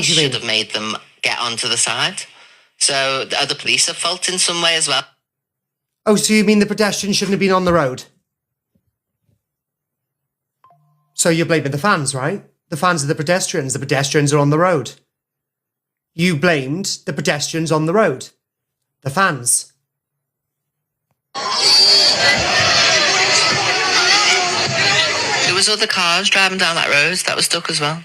should have made them get onto the side. So are the police at fault in some way as well? Oh, so you mean the pedestrians shouldn't have been on the road? So you're blaming the fans, right? The fans are the pedestrians. The pedestrians are on the road. You blamed the pedestrians on the road. The fans. There was other cars driving down that road that was stuck as well.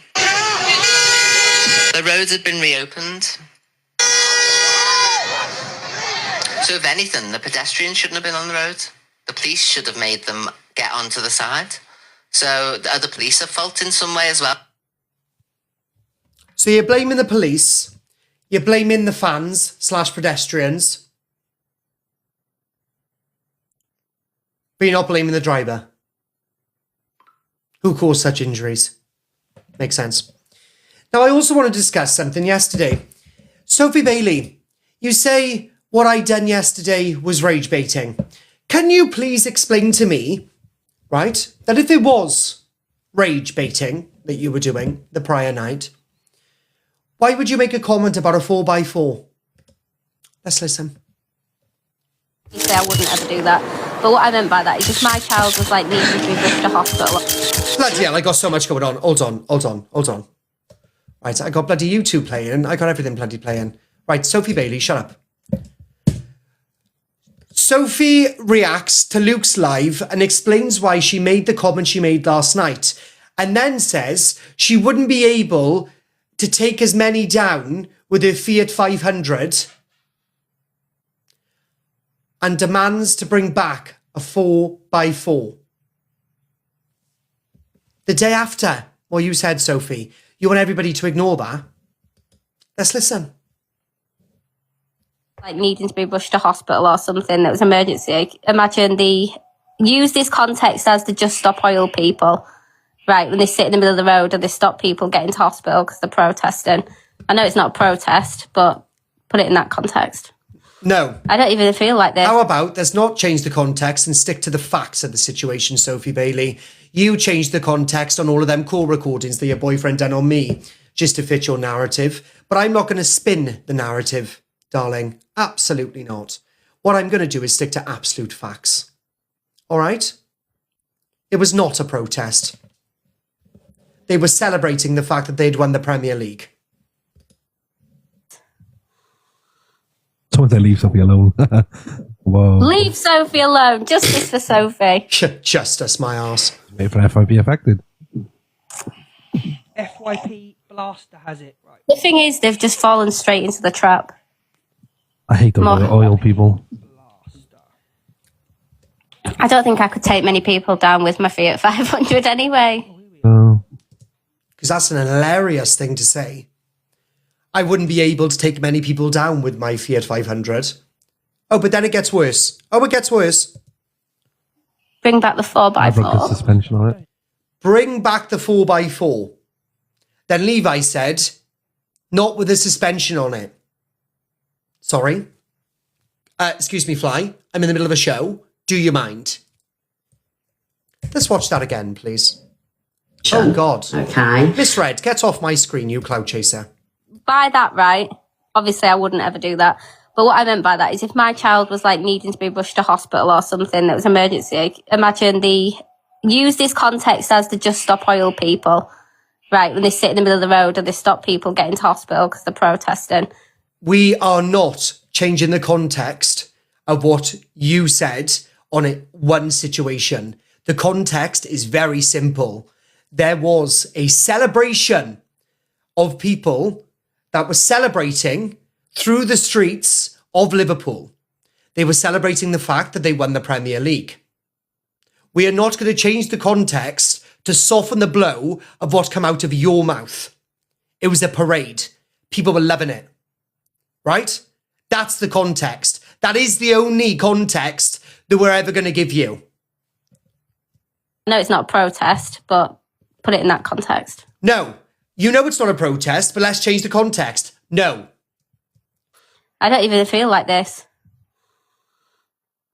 The roads had been reopened. So if anything, the pedestrians shouldn't have been on the road. The police should have made them get onto the side. So are the police at fault in some way as well? So you're blaming the police. You're blaming the fans / pedestrians. But you're not blaming the driver who caused such injuries. Makes sense. Now, I also want to discuss something yesterday. Sophie Bailey, you say what I done yesterday was rage baiting. Can you please explain to me, right, that if it was rage baiting that you were doing the prior night, why would you make a comment about a 4x4? Let's listen. You say I wouldn't ever do that. But what I meant by that is if my child was like needing to be rushed to hospital. Bloody hell, I got so much going on. Hold on. Right, I got bloody YouTube playing. I got everything bloody playing. Right, Sophie Bailey, shut up. Sophie reacts to Luke's live and explains why she made the comment she made last night. And then says she wouldn't be able to take as many down with her Fiat 500 and demands to bring back a 4x4. The day after what you said, Sophie, you want everybody to ignore that? Let's listen. Like needing to be rushed to hospital or something that was emergency. Imagine use this context as the Just Stop Oil people, right? When they sit in the middle of the road and they stop people getting to hospital because they're protesting. I know it's not a protest, but put it in that context. No. I don't even feel like this. How about let's not change the context and stick to the facts of the situation, Sophie Bailey. You changed the context on all of them call recordings that your boyfriend done on me just to fit your narrative. But I'm not going to spin the narrative, darling. Absolutely not. What I'm going to do is stick to absolute facts. All right? It was not a protest. They were celebrating the fact that they'd won the Premier League. Someone say leave Sophie alone. Whoa. Leave Sophie alone. Justice for Sophie. Justice, my arse. Wait for FIB affected. FYP Blaster has it right. The thing is, they've just fallen straight into the trap. I hate those oil people. I don't think I could take many people down with my Fiat 500 anyway. Oh. Because that's an hilarious thing to say. I wouldn't be able to take many people down with my Fiat 500. Oh, but then it gets worse. Oh, it gets worse. Bring back the 4x4. The suspension on it. Bring back the 4x4. Then Levi said, not with a suspension on it. Sorry. Excuse me, Fly. I'm in the middle of a show. Do you mind? Let's watch that again, please. Oh, God. Okay. Miss Red, get off my screen, you cloud chaser. By that, right? Obviously, I wouldn't ever do that. But what I meant by that is if my child was like needing to be rushed to hospital or something that was emergency, imagine use this context as the Just Stop Oil people, right? When they sit in the middle of the road and they stop people getting to hospital because they're protesting. We are not changing the context of what you said on one situation. The context is very simple. There was a celebration of people that were celebrating through the streets of Liverpool. They were celebrating the fact that they won the Premier League. We are not going to change the context to soften the blow of what come out of your mouth. It was a parade. People were loving it. Right? That's the context. That is the only context that we're ever going to give you. I know it's not a protest, but put it in that context. No. You know it's not a protest, but let's change the context. No. I don't even feel like this.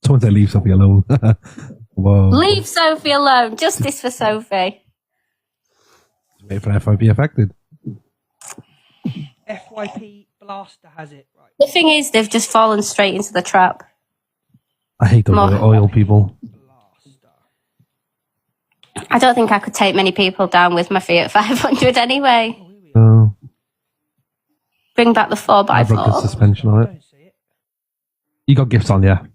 Someone say leave Sophie alone. Whoa. Leave Sophie alone. Justice for Sophie. Wait for FIB affected. FYP Blaster has it. Right. The thing is, they've just fallen straight into the trap. I hate those oil people. I don't think I could take many people down with my Fiat 500 anyway. No. Bring back the 4x4. I've got good suspension on it. Don't see it. You got gifts on, yeah. Right,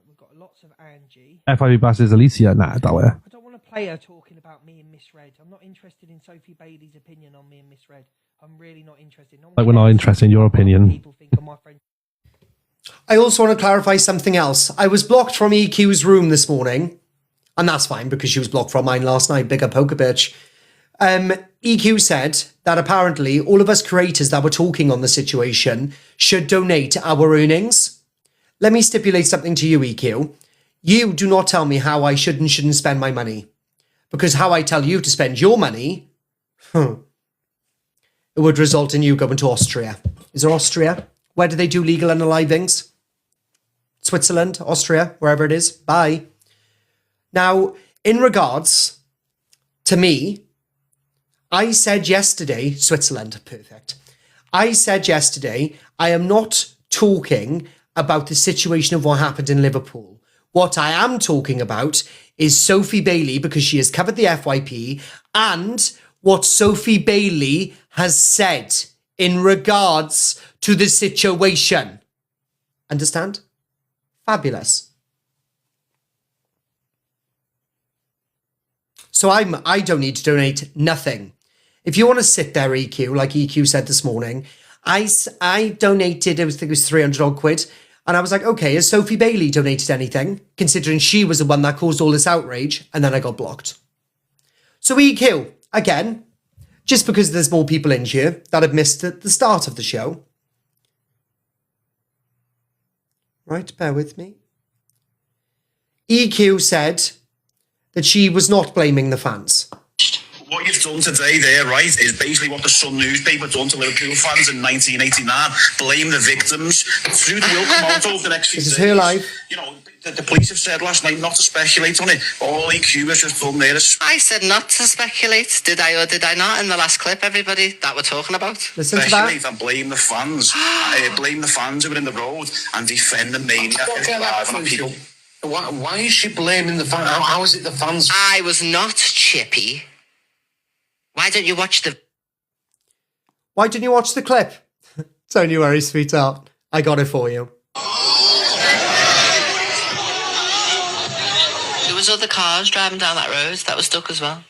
we've got lots of Angie. FIB Bastards Alicia, nah, that way. I don't want to play her talking about me and Misread. I'm not interested in Sophie Bailey's opinion on me and Misread. I'm really not interested. No one Like, we're not cares interested in your what opinion. People think of my friend. I also want to clarify something else. I was blocked from EQ's room this morning, and that's fine because she was blocked from mine last night. Big up poker bitch. EQ said that apparently all of us creators that were talking on the situation should donate our earnings. Let me stipulate something to you, EQ. You do not tell me how I should and shouldn't spend my money. Because how I tell you to spend your money, it would result in you going to Austria. Is there Austria? Where do they do legal unalivings? Switzerland, Austria, wherever it is. Bye. Now, in regards to me, I said yesterday, Switzerland, perfect. I said yesterday, I am not talking about the situation of what happened in Liverpool. What I am talking about is Sophie Bailey, because she has covered the FYP, and what Sophie Bailey has said in regards to the situation. Understand? Fabulous. So I don't need to donate nothing. If you want to sit there, EQ, like EQ said this morning, I donated, I think it was 300 odd quid. And I was like, okay, has Sophie Bailey donated anything? Considering she was the one that caused all this outrage. And then I got blocked. So EQ, again, just because there's more people in here that have missed the start of the show. Right, bear with me. EQ said that she was not blaming the fans. What you've done today there, right, is basically what the Sun newspaper done to Liverpool fans in 1989. Blame the victims. The truth will come out over the next few days. This is her live. You know, the police have said last night not to speculate on it. All EQ has just done there is I said not to speculate. Did I or did I not in the last clip, everybody, that we're talking about? Listen to speculate that. and blame the fans. Blame the fans who were in the road and defend the maniac who's driving on people. Why is she blaming the fans? How is it the fans? I was not chippy. Why don't you watch the... Why didn't you watch the clip? Don't you worry, sweetheart. I got it for you. There was other cars driving down that road that were stuck as well.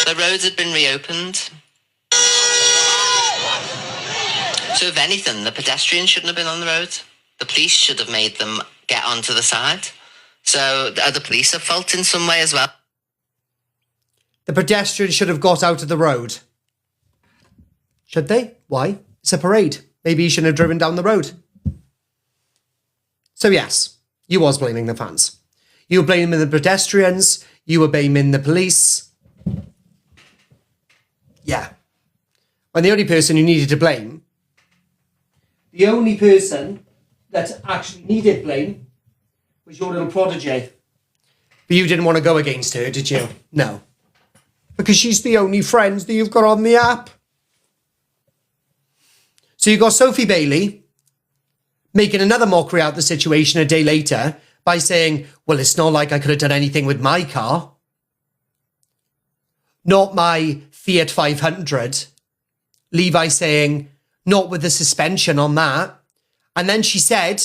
The roads had been reopened. So if anything, the pedestrians shouldn't have been on the road. The police should have made them get onto the side. So are the police at fault in some way as well? The pedestrians should have got out of the road. Should they? Why? It's a parade. Maybe you shouldn't have driven down the road. So yes, you was blaming the fans. You were blaming the pedestrians. You were blaming the police. Yeah. And the only person you needed to blame, the only person that actually needed blame was your little protege. But you didn't want to go against her, did you? No. Because she's the only friend that you've got on the app. So you got Sophie Bailey making another mockery out of the situation a day later by saying, well, it's not like I could have done anything with my car. Not my Fiat 500. Levi saying, not with the suspension on that. And then she said,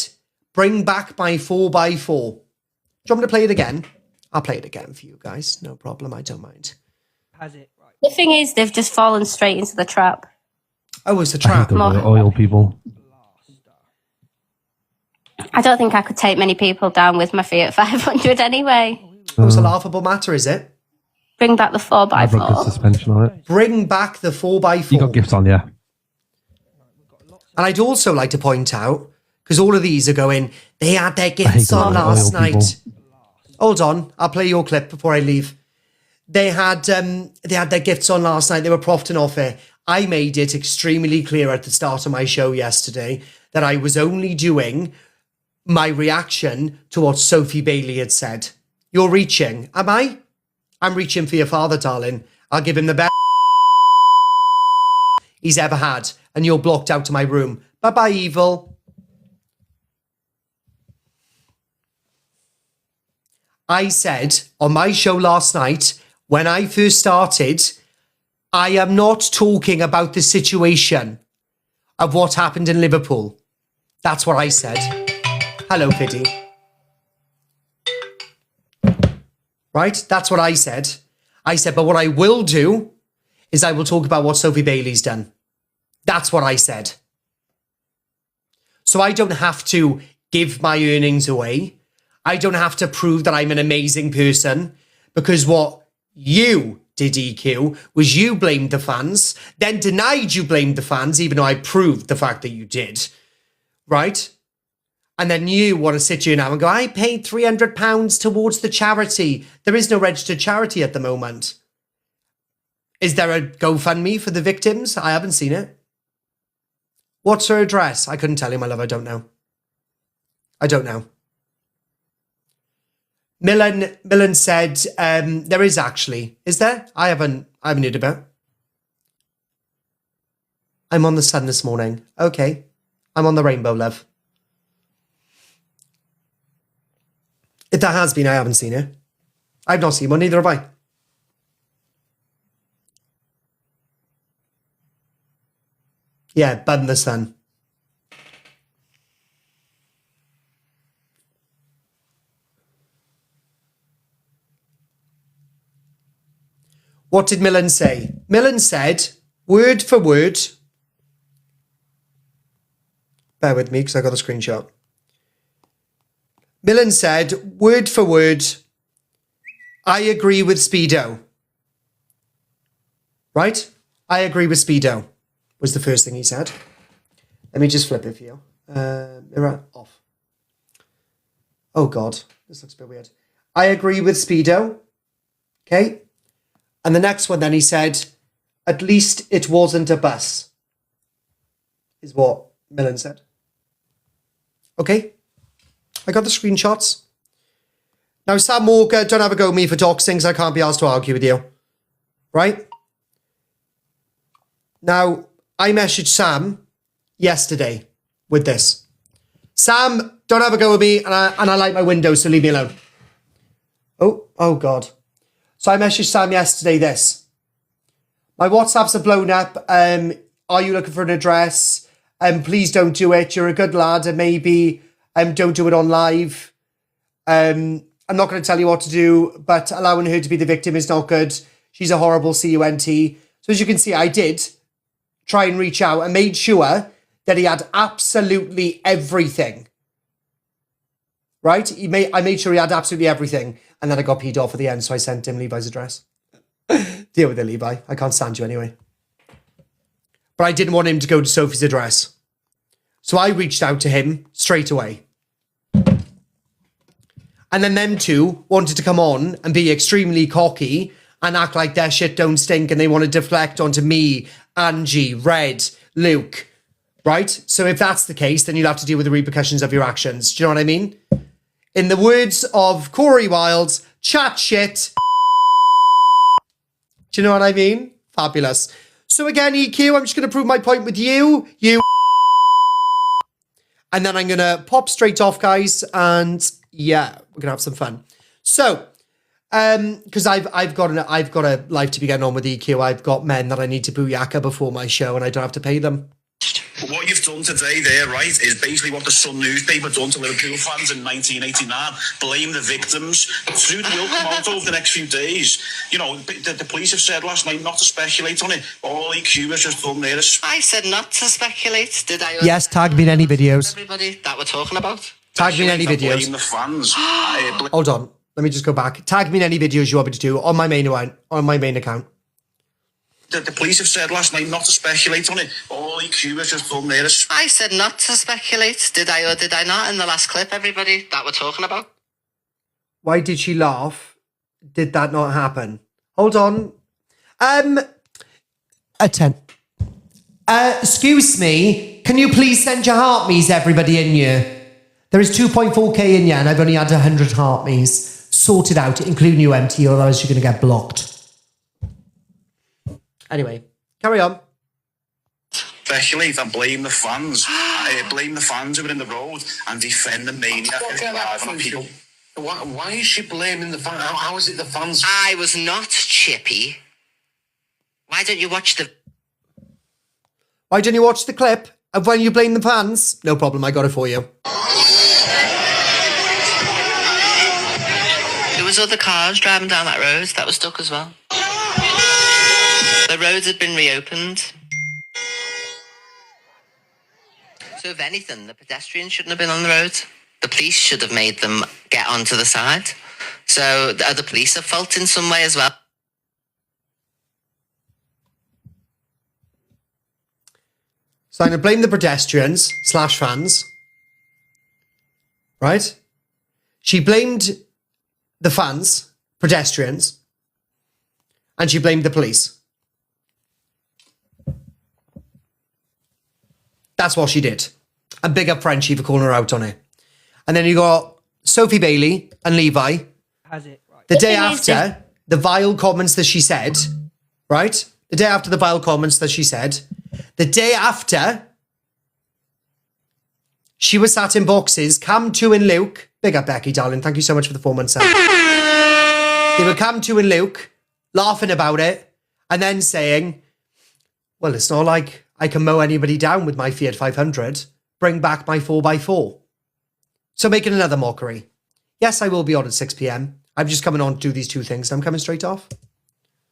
bring back my 4x4. Do you want me to play it again? I'll play it again for you guys. No problem. I don't mind. Has it. Right. The thing is, they've just fallen straight into the trap. Oh, it's a I trap. hate those oil people. I don't think I could take many people down with my Fiat 500 anyway. Oh, it's a laughable matter, is it? Bring back the I've got good 4x4. suspension on it. Bring back the 4x4. You got gifts on, yeah. And I'd also like to point out, because all of these are going, they had their hate gifts those on oil last people. night. Hold on, I'll play your clip before I leave. They had their gifts on last night. They were profiting off it. I made it extremely clear at the start of my show yesterday that I was only doing my reaction to what Sophie Bailey had said. You're reaching, am I? I'm reaching for your father, darling. I'll give him the best. he's ever had. And you're blocked out of my room. Bye-bye, evil. I said on my show last night, when I first started, I am not talking about the situation of what happened in Liverpool. That's what I said. Hello, Fiddy. Right? That's what I said. I said, but what I will do is I will talk about what Sophie Bailey's done. That's what I said. So I don't have to give my earnings away. I don't have to prove that I'm an amazing person, because what you did, EQ, was you blamed the fans, then denied you blamed the fans, even though I proved the fact that you did. Right? And then you want to sit here now and go, I paid £300 towards the charity. There is no registered charity at the moment. Is there a GoFundMe for the victims? I haven't seen it. What's her address? I couldn't tell you, my love. I don't know. I don't know. Millen said, there is actually. Is there? I haven't heard about it. I'm on the sun this morning. Okay. I'm on the rainbow, love. If there has been, I haven't seen it. I've not seen one, neither have I. Yeah, bun the sun. What did Millen say? Millen said, word for word. Bear with me because I got a screenshot. Millen said, word for word, I agree with Speedo. Right? I agree with Speedo, was the first thing he said. Let me just flip it for you. Mirror off. Oh, God. This looks a bit weird. I agree with Speedo. Okay. And the next one then he said, at least it wasn't a bus. Is what Millen said. Okay. I got the screenshots. Now, Sam Walker, don't have a go at me for doxing, because I can't be asked to argue with you. Right? Now, I messaged Sam yesterday with this. Sam, don't have a go at me, and I like my windows, so leave me alone. Oh God. So I messaged Sam yesterday this. My WhatsApps are blown up. Are you looking for an address? Please don't do it. You're a good lad, and maybe don't do it on live. I'm not going to tell you what to do, but allowing her to be the victim is not good. She's a horrible CUNT. So as you can see, I did try and reach out and made sure that he had absolutely everything. Right? I made sure he had absolutely everything. And then I got peed off at the end, so I sent him Levi's address. Deal with it, Levi. I can't stand you anyway. But I didn't want him to go to Sophie's address. So I reached out to him straight away. And then them two wanted to come on and be extremely cocky and act like their shit don't stink, and they want to deflect onto me, Angie, Red, Luke. Right? So if that's the case, then you'll have to deal with the repercussions of your actions. Do you know what I mean? In the words of Corie Wilds, chat shit. Do you know what I mean? Fabulous. So again, EQ, I'm just going to prove my point with you. And then I'm going to pop straight off, guys. And yeah, we're going to have some fun. So, because I've got a life to be getting on with EQ. I've got men that I need to booyaka before my show, and I don't have to pay them. But what you've done today there, right, is basically what the Sun newspaper done to Liverpool fans in 1989. Blame the victims. The truth will come out over the next few days. You know, the police have said last night not to speculate on it. All EQ has just done there is... I said not to speculate, did I? Yes, tag me in any videos. Everybody that we're talking about. Tag me in any videos. Blame the fans. Hold on. Let me just go back. Tag me in any videos you want me to do on my main account. The police have said last night not to speculate on it. All EQ has just done there is... I said not to speculate, did I or did I not, in the last clip, everybody that we're talking about? Why did she laugh? Did that not happen? Hold on. A 10. Excuse me. Can you please send your heart me's, everybody in here? There is 2.4k in here, and I've only had 100 heart me's. Sort it out, including you, MT, or otherwise you're going to get blocked. Anyway, carry on. speculate and blame the fans. Blame the fans who were in the road and defend the maniac who's driving on people. Why is she blaming the fans? How is it the fans? I was not Chippy. Why don't you watch the... Why don't you watch the clip of when you blame the fans? No problem, I got it for you. There was other cars driving down that road that were stuck as well. The roads had been reopened. So if anything, the pedestrians shouldn't have been on the road. The police should have made them get onto the side. So are the police at fault in some way as well? So I'm going to blame the pedestrians / fans. Right? She blamed the fans, pedestrians, and she blamed the police. That's what she did. And big up Frenchie for calling her out on it. And then you got Sophie Bailey and Levi. Has it? Right. The day after the vile comments that she said, right? The day after the vile comments that she said, the day after she was sat in boxes, Cam 2 and Luke, big up Becky, darling, thank you so much for the 4 months. They were Cam 2 and Luke laughing about it and then saying, well, it's not like I can mow anybody down with my Fiat 500. Bring back my 4x4. So making another mockery. Yes, I will be on at 6 p.m. I'm just coming on to do these two things. I'm coming straight off.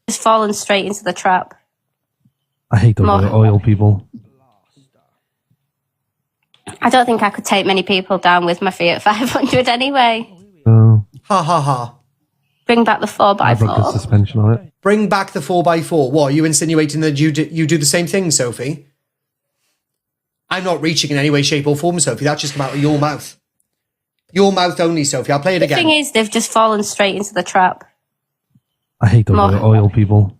Just fallen straight into the trap. I hate those oil people. I don't think I could take many people down with my Fiat 500 anyway. No. Ha ha ha. Bring back the 4x4. Suspension on it. Bring back the 4x4. What, are you insinuating that you do the same thing, Sophie? I'm not reaching in any way, shape or form, Sophie. That just come out of your mouth. Your mouth only, Sophie. I'll play it again. The thing is, they've just fallen straight into the trap. I hate those oil people.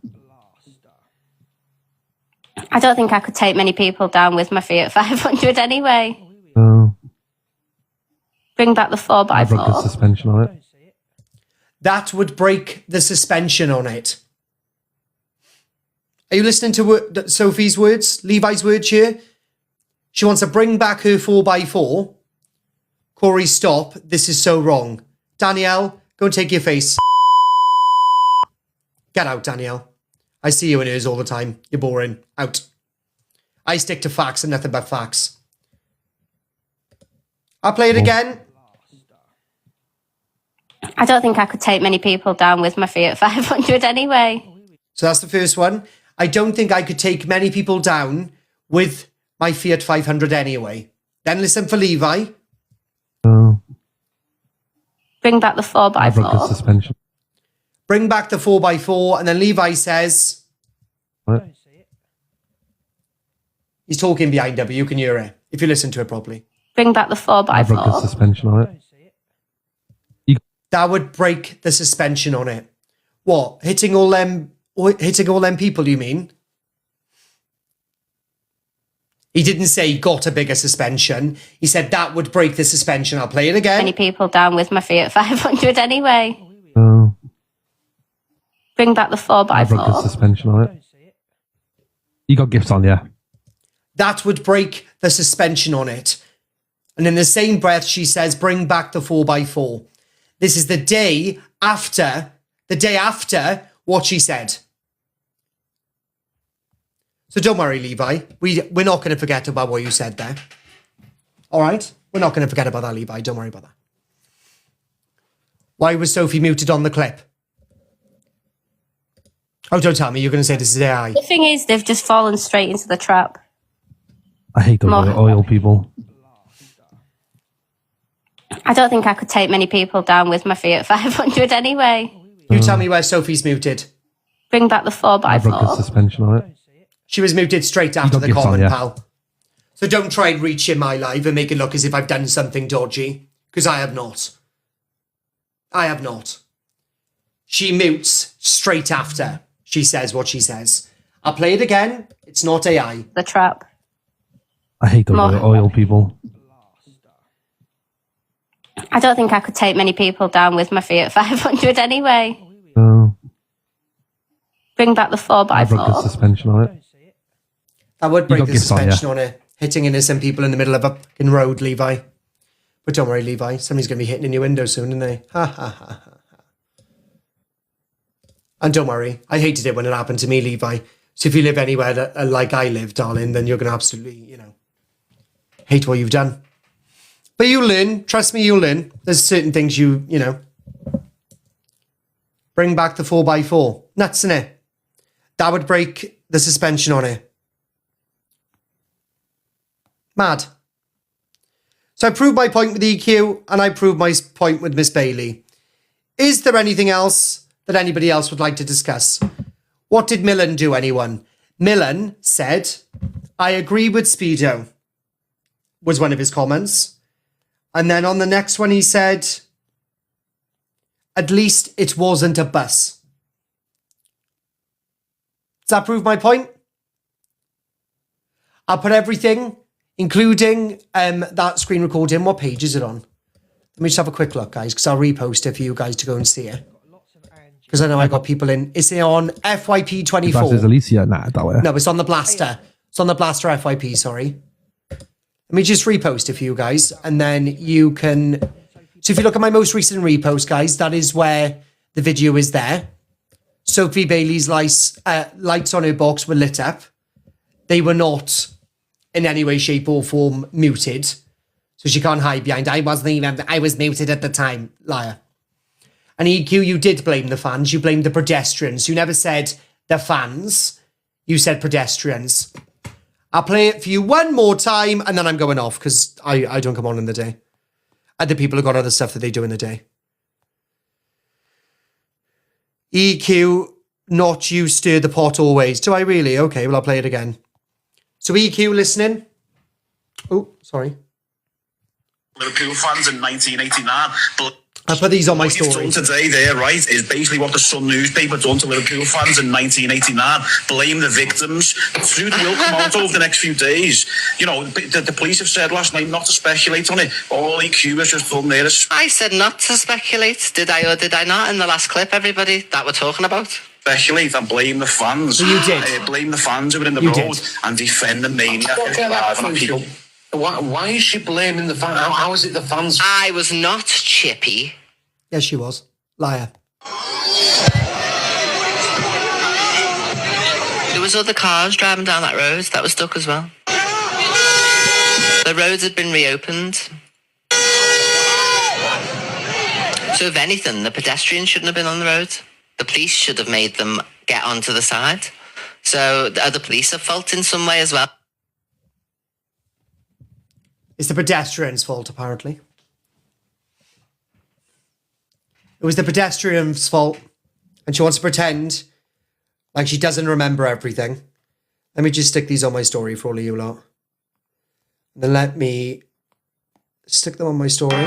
I don't think I could take many people down with my Fiat 500 anyway. No. Bring back the I broke the 4x4. suspension on it. That would break the suspension on it. Are you listening to Sophie's words? Levi's words here? She wants to bring back her 4x4. Corie, stop. This is so wrong. Danielle, go and take your face. Get out, Danielle. I see you in hers all the time. You're boring. Out. I stick to facts and nothing but facts. I'll play it again. I don't think I could take many people down with my Fiat 500 anyway. So that's the first one. I don't think I could take many people down with my Fiat 500 anyway. Then listen for Levi. No. Bring back the I broke the 4x4. suspension. Bring back the 4x4. And then Levi says... What? He's talking behind her, but you can hear it if you listen to it properly. Bring back the I broke the 4x4. suspension on it. That would break the suspension on it. What? Hitting all them people, you mean? He didn't say got a bigger suspension. He said that would break the suspension. I'll play it again. Many people down with my Fiat 500 anyway. No. Bring back the I broke the 4x4. suspension on it. You got gifts on, yeah. That would break the suspension on it. And in the same breath, she says, bring back the 4x4. This is the day after what she said. So don't worry, Levi. We're not going to forget about what you said there. All right? We're not going to forget about that, Levi. Don't worry about that. Why was Sophie muted on the clip? Oh, don't tell me. You're going to say this is AI. The thing is, they've just fallen straight into the trap. I hate those oil people. I don't think I could take many people down with my Fiat 500 anyway. You tell me where Sophie's muted. Bring back the I broke the 4x4. suspension on it. She was muted straight after got the gifts on, comment, yeah. pal. So don't try and reach in my live and make it look as if I've done something dodgy. Because I have not. I have not. She mutes straight after she says what she says. I'll play it again. It's not AI. The trap. I hate those oil people. I don't think I could take many people down with my Fiat 500 anyway. No. Bring back the I broke the 4x4. suspension on it. That would break got the gifts on, suspension on it. Hitting innocent people in the middle of a fucking road, Levi. But don't worry, Levi. Somebody's going to be hitting in your window soon, isn't they? Ha, ha, ha, ha. And don't worry. I hated it when it happened to me, Levi. So if you live anywhere that, like I live, darling, then you're going to absolutely, you know, hate what you've done. But you'll learn. Trust me, you'll learn. There's certain things you know. Bring back the 4x4. Nuts, innit? That would break the suspension on it. Mad. So I proved my point with EQ and I proved my point with Miss Bailey. Is there anything else that anybody else would like to discuss? What did Millen do, anyone? Millen said, I agree with Speedo, was one of his comments. And then on the next one he said, at least it wasn't a bus. Does that prove my point? I'll put everything, including that screen recording. What page is it on? Let me just have a quick look, guys, because I'll repost it for you guys to go and see it. Because I know I got people in. Is it on FYP 24? That is Alicia. Nah, that way. No, it's on the Blaster. It's on the Blaster FYP, sorry. Let me just repost it for you guys, and then you can... So if you look at my most recent repost, guys, that is where the video is there. Sophie Bailey's lights on her box were lit up. They were not in any way, shape or form muted. So she can't hide behind, I was muted at the time. Liar. And EQ, you did blame the fans. You blamed the pedestrians. You never said the fans. You said pedestrians. I'll play it for you one more time and then I'm going off because I don't come on in the day. Other people have got other stuff that they do in the day. EQ, not you stir the pot always. Do I really? Okay, well, I'll play it again. So EQ listening. Oh, sorry. Liverpool fans in 1989. I put these on my story. What you've done today there, right, is basically what the Sun newspaper done to Liverpool fans in 1989. Blame the victims. The truth will come out over the next few days. You know, the police have said last night not to speculate on it. All EQ has just done there is... I said not to speculate. Did I or did I not in the last clip, everybody, that we're talking about? Speculate and blame the fans. So you did. Blame the fans who were in the road and defend the maniac who's driving on people. Why is she blaming the fans? How is it the fans? I was not chippy. Yes, she was. Liar. There was other cars driving down that road that were stuck as well. The roads had been reopened. So if anything, the pedestrians shouldn't have been on the road. The police should have made them get onto the side. So are the police at fault in some way as well? It's the pedestrians' fault, apparently. It was the pedestrian's fault. And she wants to pretend like she doesn't remember everything. Let me just stick these on my story for all of you lot. And then let me stick them on my story.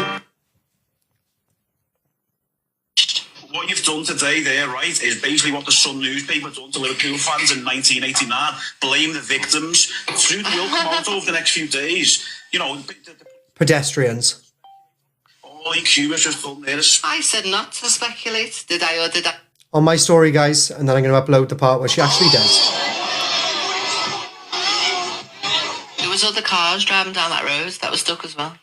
What you've done today there, right, is basically what the Sun newspaper done to Liverpool fans in 1989. Blame the victims. The truth will come out over the next few days. You know, Pedestrians. all EQ has just done there is... I said not to speculate. Did I or did I? On my story, guys, and then I'm going to upload the part where she actually does. There was other cars driving down that road that were stuck as well.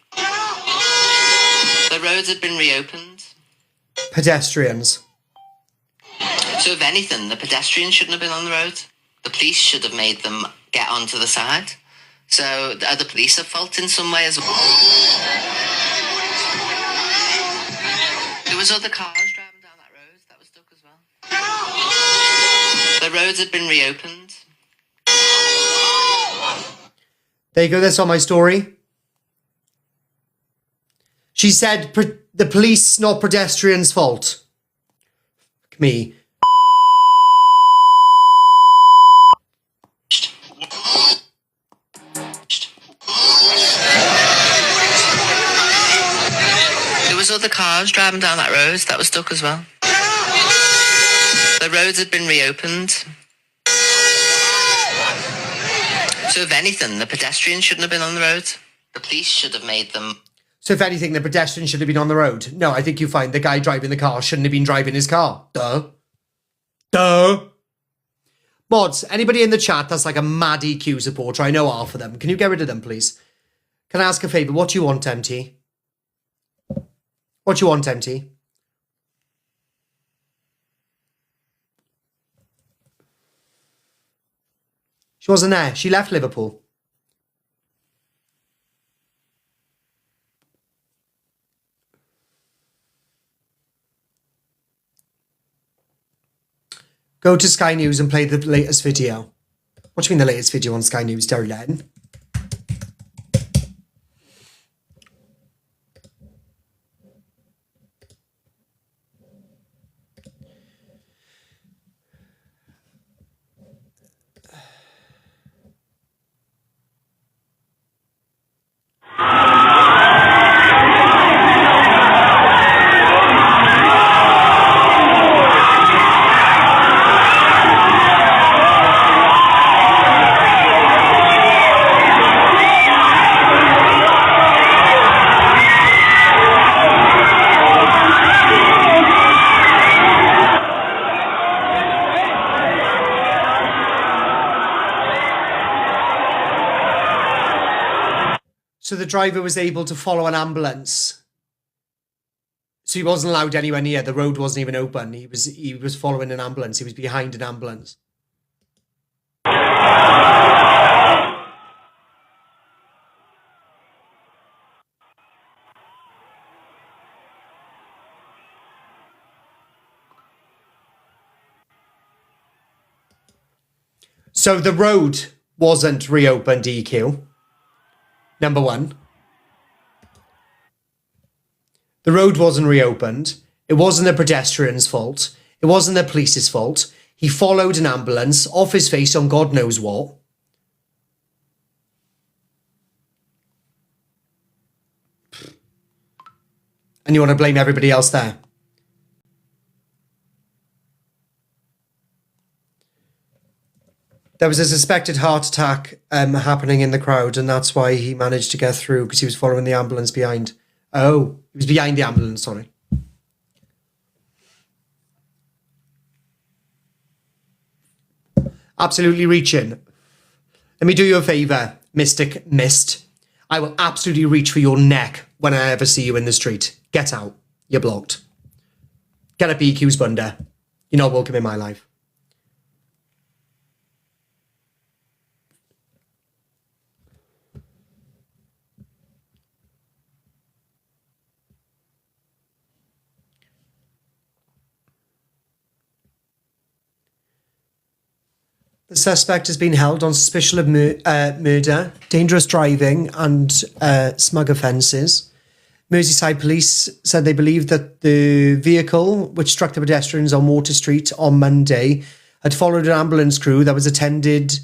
The roads had been reopened. Pedestrians. So if anything, the pedestrians shouldn't have been on the road. The police should have made them get onto the side. So are the police at fault in some way as well? There was other cars driving down that road that were stuck as well. The roads had been reopened. There you go, that's on my story. She said the police, not pedestrians' fault. Fuck me. There was other cars driving down that road that were stuck as well. The roads had been reopened. So if anything, the pedestrians shouldn't have been on the road. The police should have made them... So if anything, the pedestrian should have been on the road. No, I think you find the guy driving the car shouldn't have been driving his car. Duh. Mods, anybody in the chat that's like a mad EQ supporter, I know half of them. Can you get rid of them, please? Can I ask a favour? What do you want, MT? What do you want, MT? She wasn't there. She left Liverpool. Go to Sky News and play the latest video. What do you mean the latest video on Sky News, Derry Len? So the driver was able to follow an ambulance. So he wasn't allowed anywhere near. The road wasn't even open. He was following an ambulance. He was behind an ambulance. So the road wasn't reopened, EQ. Number one. The road wasn't reopened. It wasn't the pedestrian's fault. It wasn't the police's fault. He followed an ambulance off his face on God knows what. And you want to blame everybody else there? There was a suspected heart attack happening in the crowd, and that's why he managed to get through, because he was following the ambulance behind. Oh, he was behind the ambulance, sorry. Absolutely reaching. Let me do you a favour, Mystic Mist. I will absolutely reach for your neck when I ever see you in the street. Get out. You're blocked. Get up, EQ's bunda. You're not welcome in my life. The suspect has been held on suspicion of murder, dangerous driving and smug offences. Merseyside police said they believe that the vehicle, which struck the pedestrians on Water Street on Monday, had followed an ambulance crew that was attending to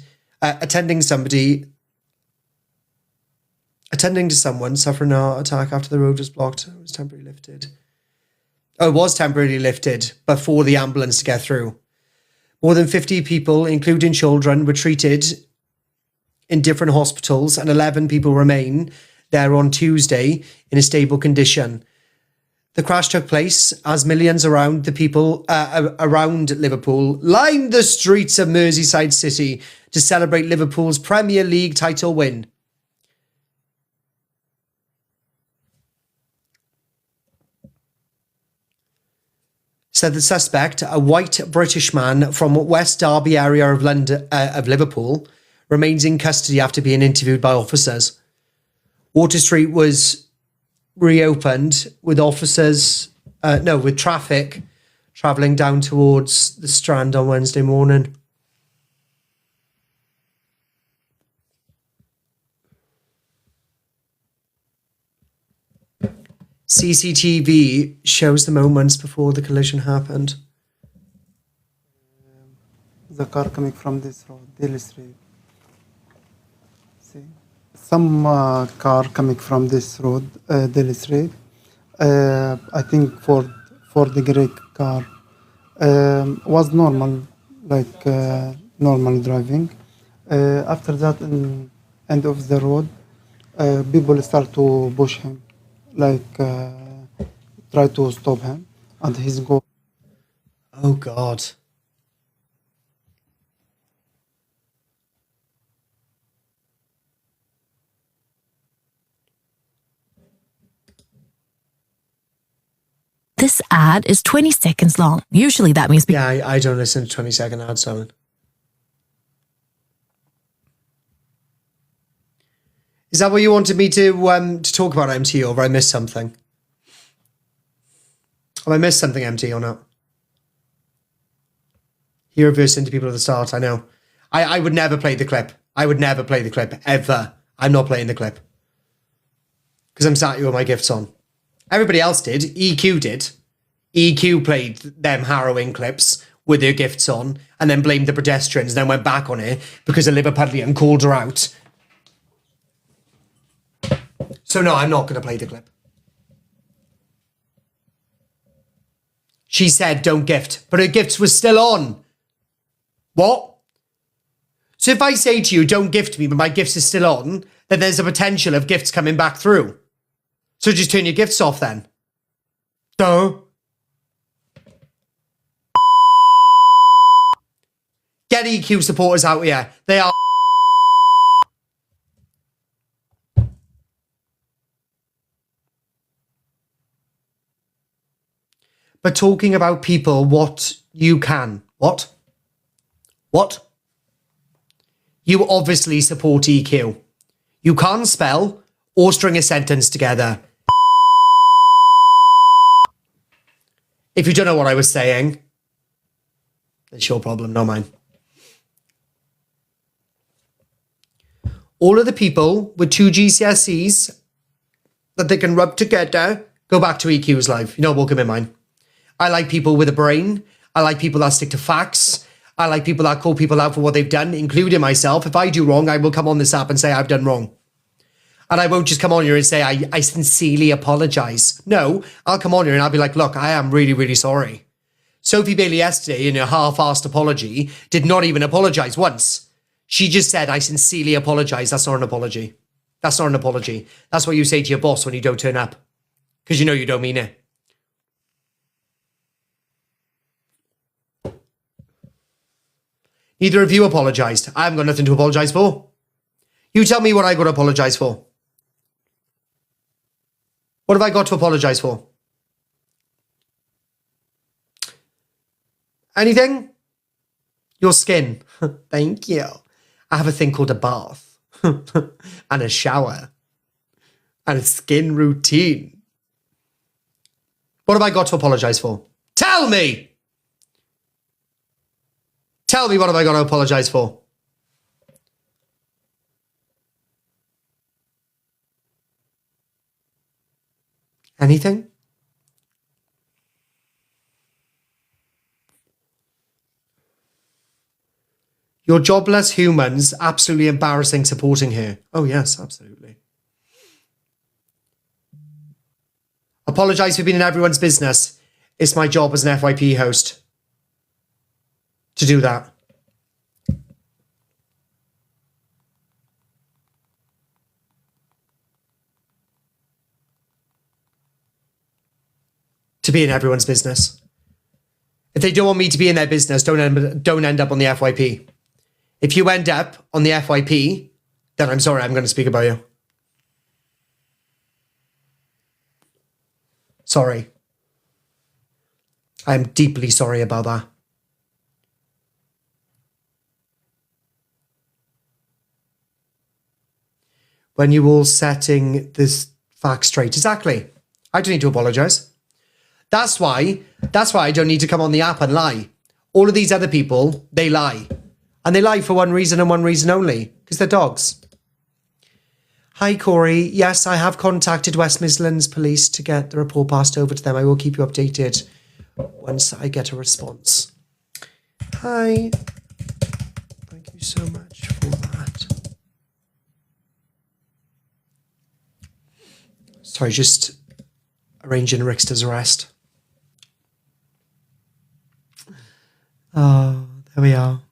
someone suffering a heart attack after the road was blocked. It was temporarily lifted. Oh, it was temporarily lifted, but for the ambulance to get through. More than 50 people, including children, were treated in different hospitals, and 11 people remain there on Tuesday in a stable condition. The crash took place as millions around Liverpool lined the streets of Merseyside City to celebrate Liverpool's Premier League title win. Said the suspect, a white British man from West Derby area of Liverpool, remains in custody after being interviewed by officers. Water Street was reopened with with traffic travelling down towards the Strand on Wednesday morning. CCTV shows the moments before the collision happened. The car coming from this road, Daly Street. See, some car coming from this road, Daly Street. I think for the grey car was normal, like normal driving. After that, in end of the road, people start to push him. Like try to stop him, and he's go. Oh God! This ad is 20 seconds long. Usually that means... Yeah, I don't listen to 20-second ads, darling. Is that what you wanted me to talk about, MT, or have I missed something? Have I missed something, MT, or not? He reversed into people at the start, I know. I would never play the clip. I would never play the clip, ever. I'm not playing the clip. Because I'm sat here with my gifts on. Everybody else did. EQ did. EQ played them harrowing clips with their gifts on and then blamed the pedestrians and then went back on it because a Liverpudlian called her out. So no, I'm not going to play the clip. She said don't gift, but her gifts were still on. What? So if I say to you, don't gift me, but my gifts are still on, then there's a potential of gifts coming back through. So just turn your gifts off then. Duh. Get EQ supporters out here. They are... But talking about people, what you can. What? What? You obviously support EQ. You can't spell or string a sentence together. If you don't know what I was saying, it's your problem, not mine. All of the people with 2 GCSEs that they can rub together, go back to EQ's life. You know what will come in mine. I like people with a brain. I like people that stick to facts. I like people that call people out for what they've done, including myself. If I do wrong, I will come on this app and say I've done wrong. And I won't just come on here and say I sincerely apologise. No, I'll come on here and I'll be like, look, I am really, really sorry. Sophie Bailey yesterday, in her half-assed apology, did not even apologise once. She just said, I sincerely apologise. That's not an apology. That's not an apology. That's what you say to your boss when you don't turn up. Because you know you don't mean it. Neither of you apologised. I haven't got nothing to apologise for. You tell me what I got to apologise for. What have I got to apologise for? Anything? Your skin. Thank you. I have a thing called a bath. And a shower. And a skin routine. What have I got to apologise for? Tell me! Tell me what have I got to apologise for? Anything? You're jobless humans, absolutely embarrassing supporting her. Oh yes, absolutely. Apologise for being in everyone's business. It's my job as an FYP host to do that. To be in everyone's business. If they don't want me to be in their business, don't end up on the FYP. If you end up on the FYP, then I'm sorry, I'm going to speak about you. Sorry. I'm deeply sorry about that. When you all setting this fact straight. Exactly. I don't need to apologise. That's why I don't need to come on the app and lie. All of these other people, they lie. And they lie for one reason and one reason only. Because they're dogs. Hi, Corie. Yes, I have contacted West Midlands Police to get the report passed over to them. I will keep you updated once I get a response. Hi. Thank you so much for that. Sorry, just arranging Rickster's arrest. Oh, there we are.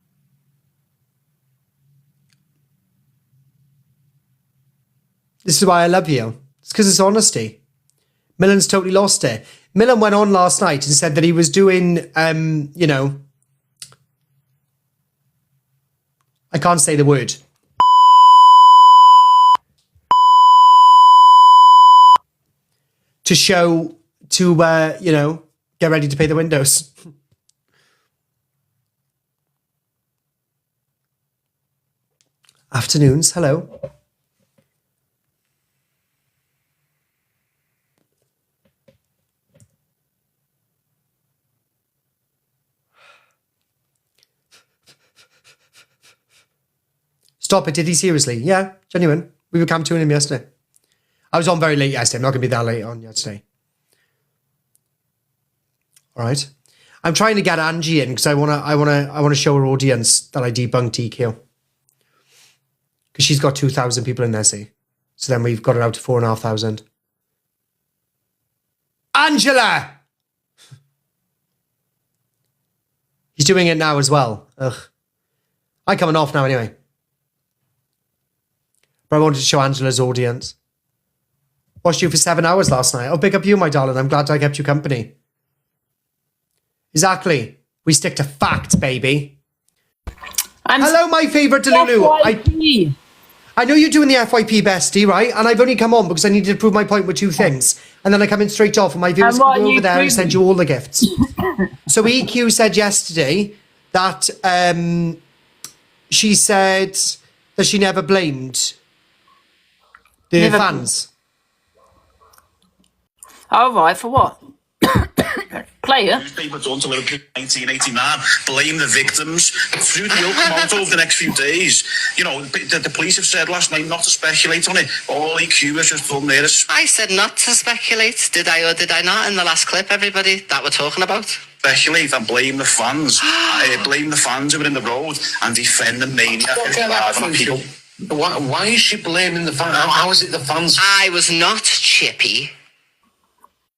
This is why I love you. It's because it's honesty. Millen's totally lost it. Millen went on last night and said that he was doing, you know, I can't say the word. To show to, you know, get ready to pay the windows. Afternoons, hello. Stop it, did he seriously? Yeah, genuine. We were camping him yesterday. I was on very late yesterday. I'm not going to be that late on yesterday. All right. I'm trying to get Angie in because I want to show her audience that I debunked EQ. Because she's got 2,000 people in there, see? So then we've got it out to 4,500. Angela! He's doing it now as well. Ugh. I'm coming off now anyway. But I wanted to show Angela's audience. Watched you for 7 hours last night. Oh, big up you, my darling. I'm glad I kept you company. Exactly. We stick to facts, baby. Hello, my favourite Delulu. I know you're doing the FYP bestie, right? And I've only come on because I needed to prove my point with two things. And then I come in straight off and my viewers can go over there and send you all the gifts. So EQ said yesterday that she said that she never blamed the fans. Oh, right, for what? Player. Newspaper done to Liverpool 1989. Blame the victims. Through the will come out over the next few days. You know, the police have said last night not to speculate on it. All EQ has just done there. I said not to speculate. Did I or did I not in the last clip, everybody, that we're talking about? Speculate and blame the fans. Blame the fans who were in the road and defend the maniac. People. Why is she blaming the fans? How is it the fans? I was not Chippy.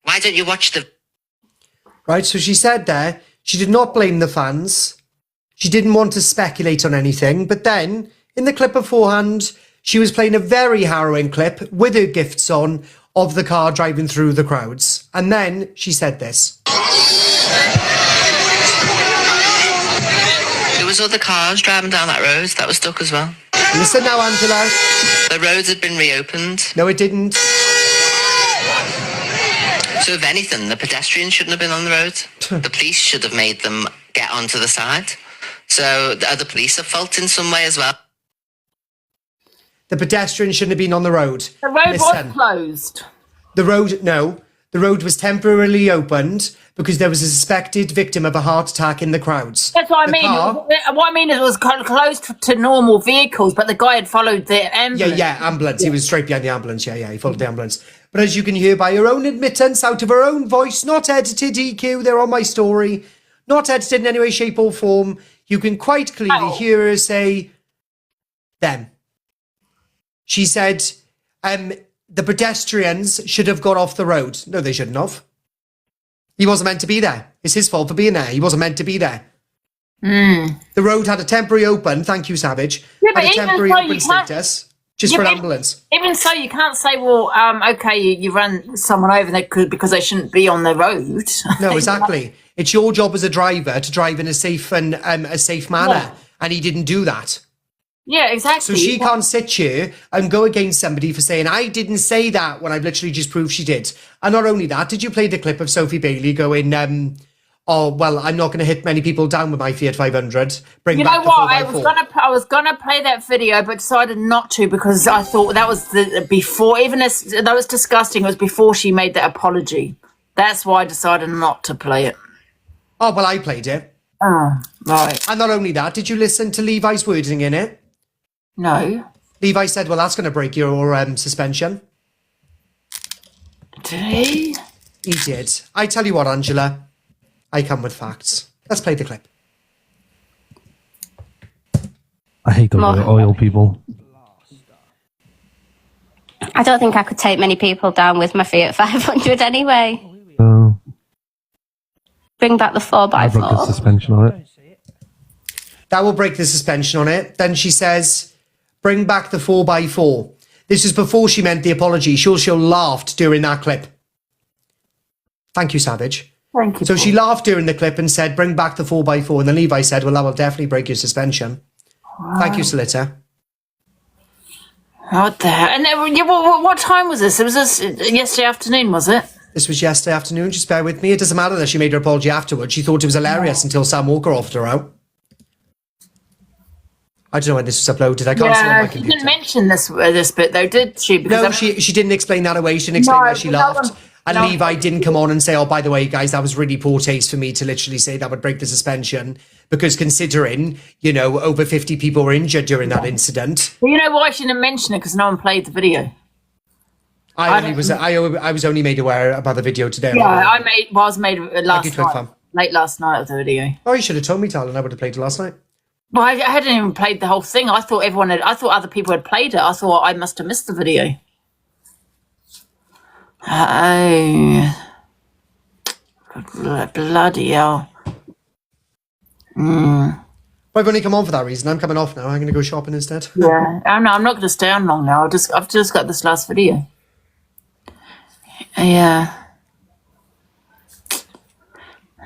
Why don't you watch the... Right, so she said there, she did not blame the fans. She didn't want to speculate on anything. But then, in the clip beforehand, she was playing a very harrowing clip with her gifts on of the car driving through the crowds. And then she said this. There was other cars driving down that road that was stuck as well. Listen now, Angela. The roads had been reopened. No, it didn't. So if anything, the pedestrians shouldn't have been on the road. The police should have made them get onto the side. So are the police at fault in some way as well? The pedestrians shouldn't have been on the road. The road was closed. The road was temporarily opened because there was a suspected victim of a heart attack in the crowds. That's what I mean. What I mean is it was closed to normal vehicles, but the guy had followed the ambulance. Yeah, ambulance. He was straight behind the ambulance. Yeah, he followed the ambulance. But as you can hear by her own admittance, out of her own voice, not edited, EQ, they're on my story, not edited in any way, shape or form, you can quite clearly hear her say, them. She said, the pedestrians should have got off the road. No, they shouldn't have. He wasn't meant to be there. It's his fault for being there. He wasn't meant to be there. The road had a temporary open, thank you, Savage, had a temporary open status. Just for an ambulance. Even so, you can't say, well, okay, you ran someone over there because they shouldn't be on the road. No, exactly. It's your job as a driver to drive in a safe and a safe manner, and he didn't do that. Yeah, exactly. So she can't sit here and go against somebody for saying, I didn't say that, when I've literally just proved she did. And not only that, did you play the clip of Sophie Bailey going, oh, well, I'm not going to hit many people down with my Fiat 500. You know what? I was gonna play that video, but decided not to because I thought that was before. Even as that was disgusting. It was before she made that apology. That's why I decided not to play it. Oh well, I played it. Oh, right. And not only that, did you listen to Levi's wording in it? No. Levi said, "Well, that's going to break your suspension." Did he? He did. I tell you what, Angela. I come with facts. Let's play the clip. I hate those oil people. I don't think I could take many people down with my Fiat 500 anyway. Bring back the 4x4. I broke the suspension on it. That will break the suspension on it. Then she says, bring back the 4x4. This is before she meant the apology. She laughed during that clip. Thank you, Savage. Thank you. So she laughed during the clip and said, bring back the 4x4. And then Levi said, well, that will definitely break your suspension. Wow. Thank you, Solita. What the hell? And what time was this? It was this yesterday afternoon, was it? This was yesterday afternoon. Just bear with me. It doesn't matter that she made her apology afterwards. She thought it was hilarious until Sam Walker offered her out. I don't know when this was uploaded. I can't see on my She computer. didn't mention this bit though, did she? Because No, she didn't explain that away. She didn't explain why she laughed. And Levi didn't come on and say, oh, by the way, guys, that was really poor taste for me to literally say that would break the suspension. Because considering, you know, over 50 people were injured during that incident. Well, you know why she didn't mention it? Because no one played the video. I was only made aware about the video today. Yeah, I was made last Quick night. fun. Late last night of the video. Oh, you should have told me, darling. I would have played it last night. Well, I hadn't even played the whole thing. I thought other people had played it. I thought I must have missed the video. Oh. Bloody hell. Well, I've only come on for that reason. I'm coming off now. I'm going to go shopping instead. Yeah. I'm not going to stay on long now. I've just got this last video. Yeah.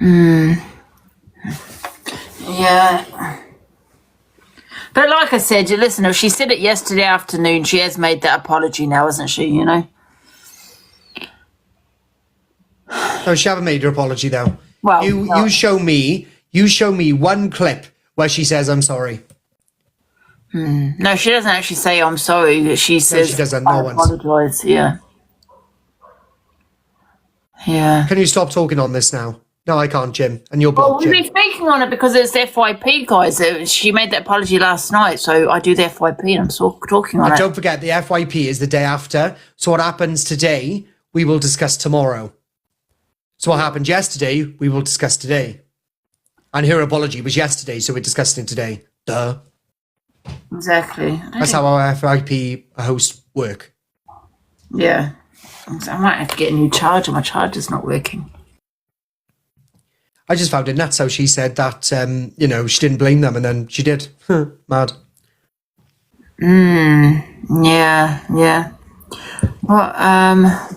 Yeah. But like I said, you listen, if she said it yesterday afternoon, she has made that apology now, hasn't she, you know? No, she haven't made her apology though. Well, you show me one clip where she says I'm sorry. No, she doesn't actually say I'm sorry. She says she doesn't. I No one's. apologise. Yeah. Yeah. Can you stop talking on this now? No, I can't, Jim. And you're Well, blocked, we'll Jim. be speaking on it because it's the FYP, guys. She made that apology last night, so I do the FYP and I'm talking on And it. don't forget, the FYP is the day after. So what happens today, we will discuss tomorrow. So what happened yesterday, we will discuss today. And her apology was yesterday, so we're discussing it today. Duh. Exactly. That's how our FYP hosts work. Yeah. I might have to get a new charger. My charger's not working. I just found it nuts how she said that, you know, she didn't blame them and then she did. Mad. Yeah. Well,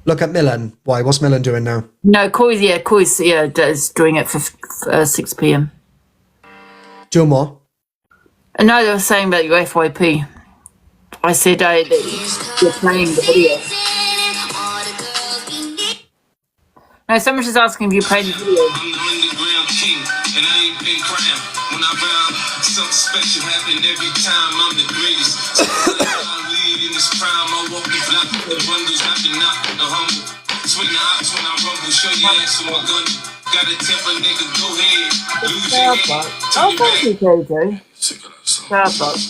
Look at Millen. Why? What's Millen doing now? no, Corey's is doing it for 6 p.m. Doing what? No, they were saying about your FYP. I said that you're playing the video. No, someone's just asking if you played the video. Oh, thank you, Jojo. Starbucks.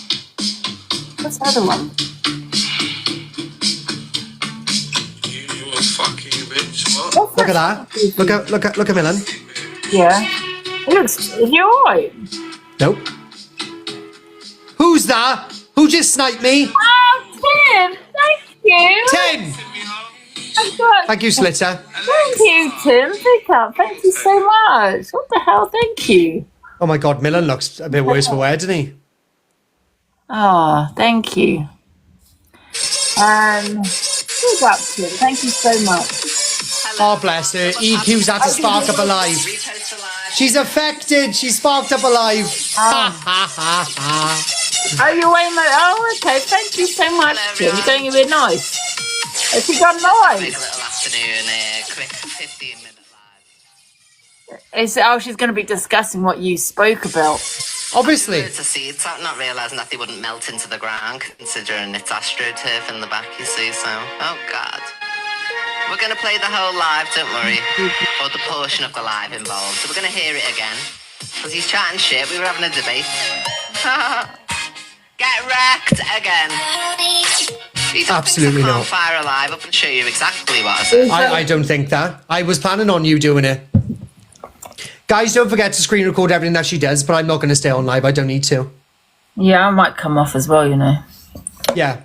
What's the other one? Look at that. Look at Millen. Yeah. It looks. Is you alright? Nope. Who's that? Who just sniped me? Oh, Tim! Thank you! Tim! Thank you, Slitter. Thank you, Tim. Pick up. Thank you so much. What the hell? Thank you. Oh my god, Millen looks a bit worse for wear, doesn't he? Oh, thank you. Who's up, Tim? Thank you so much. Oh, bless her. EQ's had to spark up alive. She's affected. She sparked up alive. Ha ha ha ha. Oh, you're waiting. Oh, okay. Thank you so much, Tim. You're going a bit nice. Has she gone live? Make a little afternoon, quick 15-minute live. She's going to be discussing what you spoke about. Obviously. It's a seed, so not realising that they wouldn't melt into the ground, considering it's astroturf in the back, you see, so, oh God. We're going to play the whole live, don't worry, or the portion of the live involved, so we're going to hear it again, because he's chatting shit, we were having a debate. Get wrecked again. Absolutely not. Fire alive up and show you exactly what I said. I don't think that. I was planning on you doing it. Guys, don't forget to screen record everything that she does, but I'm not going to stay on live. I don't need to. Yeah, I might come off as well, you know. Yeah.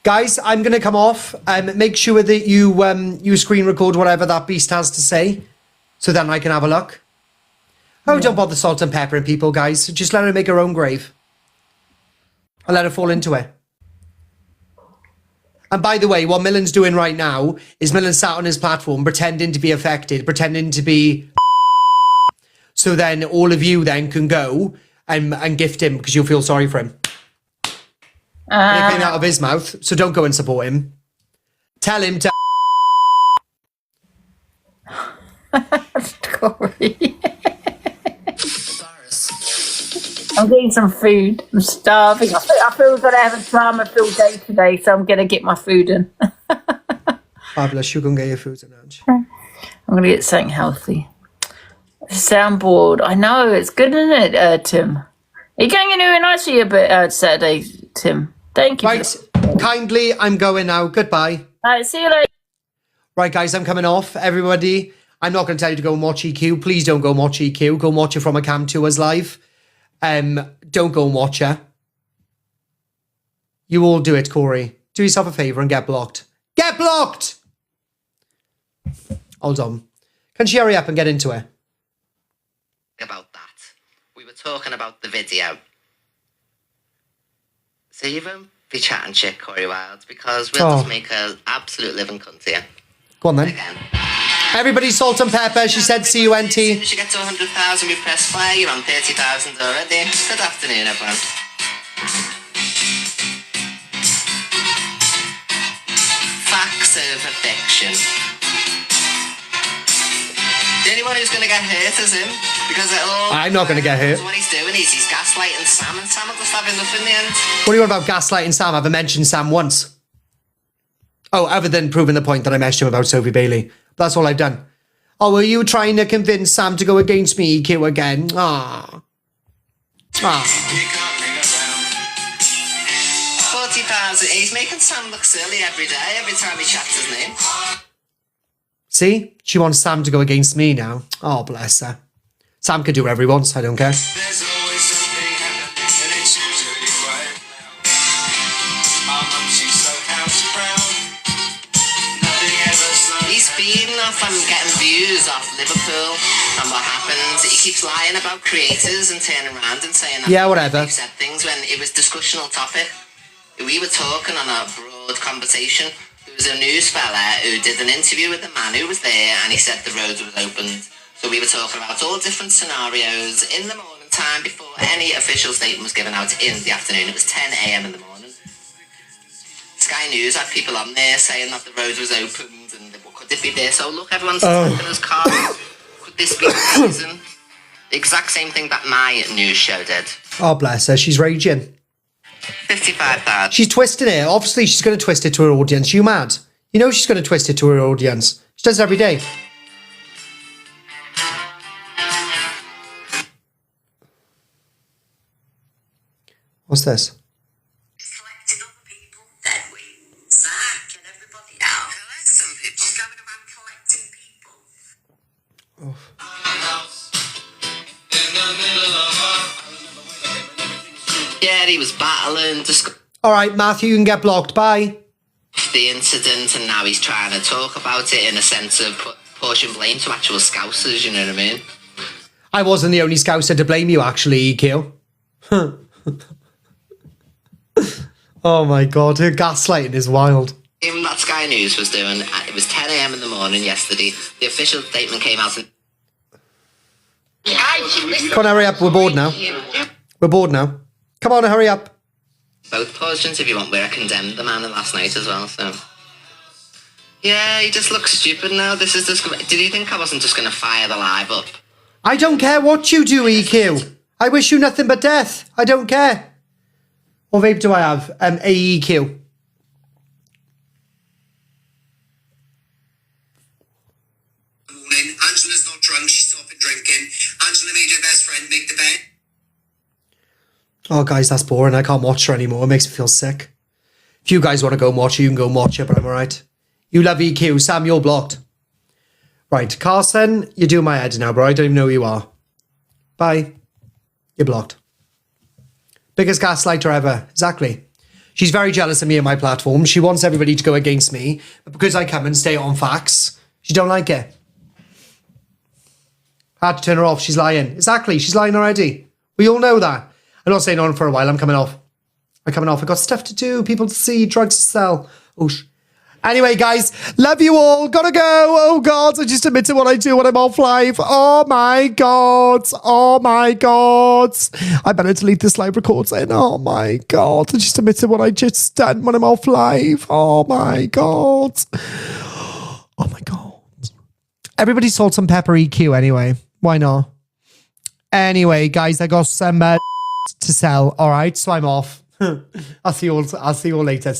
Guys, I'm going to come off. Make sure that you screen record whatever that beast has to say, so then I can have a look. Oh, don't bother salt and peppering people, guys. Just let her make her own grave. And let her fall into it. And by the way, what Millen's doing right now is Millen sat on his platform pretending to be affected, pretending to be... So then all of you then can go and gift him because you'll feel sorry for him. It came out of his mouth, so don't go and support him. Tell him to Corie. I'm getting some food. I'm starving. I feel we're going to have a drama-filled day today, so I'm going to get my food in. Fabulous. You can get your food in, Ange. I'm going to get something healthy. Soundboard. I know. It's good, isn't it, Tim? Are you going anywhere nice for your Saturday, Tim? Thank you. Right. Kindly, I'm going now. Goodbye. All right, see you later. Right, guys, I'm coming off. Everybody, I'm not going to tell you to go and watch EQ. Please don't go and watch EQ. Go and watch it from a Cam Tours live. Don't go and watch her. You all do it, Corie. Do yourself a favour and get blocked. Get blocked! Hold on. Can she hurry up and get into it? About that. We were talking about the video. So you won't be chatting shit, Corie Wilde, because we'll just make an absolute living cunt here. Go on then. Again. Everybody salt and pepper. She said CUNT. As soon as you get to 100,000, we press play. You're on 30,000 already. Good afternoon, everyone. Facts over fiction. The only one who's going to get hurt is him. Because I'm not going to get hurt. What he's doing is he's gaslighting Sam, and Sam will just have enough in the end. What do you want about gaslighting Sam? I haven't mentioned Sam once. Oh, other than proving the point that I messaged him about Sophie Bailey. That's all I've done. Oh, were you trying to convince Sam to go against me, EQ, again? Ah. 40,000. He's making Sam look silly every day, every time he chats his name. See? She wants Sam to go against me now. Oh, bless her. Sam can do whatever he wants. I don't care. There's always something happening, and it's usually right now. Our mum, she's so house proud. Nothing ever slows. He's feeding off and getting views off Liverpool. And what happens? He keeps lying about creators and turning around and saying that whatever. they've said things when it was discussional topic. We were talking on a broad conversation. There was a news fella who did an interview with the man who was there, and he said the road was opened. So we were talking about all different scenarios in the morning time before any official statement was given out in the afternoon. It was 10 a.m. in the morning. Sky News had people on there saying that the road was opened and could it be this? Oh, look, everyone's stuck in his cars. Could this be the reason? The exact same thing that my news show did. Oh, bless her. She's raging. 55,000. She's twisting it. Obviously, she's going to twist it to her audience. You mad? You know she's going to twist it to her audience. She does it every day. What's this? Collecting other people, then we, Zach and everybody else. Collect some people. She's going around collecting people. Yeah, he was battling. All right, Matthew, you can get blocked. Bye. The incident, and now he's trying to talk about it in a sense of pushing blame to actual Scousers, you know what I mean? I wasn't the only Scouser to blame you, actually, EQ. Oh my God, her gaslighting is wild. Even that Sky News was doing, it was 10 a.m. in the morning yesterday. The official statement came out and... Come on, hurry up, we're bored now. We're bored now. Come on, hurry up. Both portions, if you want, where I condemned the man last night as well, so... Yeah, he just looks stupid now. This is just... Did he think I wasn't just going to fire the live up? I don't care what you do, EQ. I wish you nothing but death. I don't care. What vape do I have? AEQ. Morning. Angela's not drunk. She's stopping drinking. Angela made her best friend make the bed. Oh, guys, that's boring. I can't watch her anymore. It makes me feel sick. If you guys want to go and watch her, you can go and watch it, but I'm all right. You love EQ. Sam, you're blocked. Right, Carson, you're doing my head now, bro. I don't even know who you are. Bye. You're blocked. Biggest gaslighter ever. Exactly. She's very jealous of me and my platform. She wants everybody to go against me. But because I come and stay on facts, she don't like it. I had to turn her off. She's lying. Exactly. She's lying already. We all know that. I'm not staying on for a while. I'm coming off. I'm coming off. I've got stuff to do. People to see. Drugs to sell. Oosh. Anyway, guys, love you all. Gotta go. Oh, God. I just admitted what I do when I'm off live. Oh, my God. Oh, my God. I better delete this live recording. Oh, my God. I just admitted what I just done when I'm off live. Oh, my God. Oh, my God. Everybody salt and pepper EQ anyway. Why not? Anyway, guys, I got some to sell. All right, so I'm off. I'll see you all later.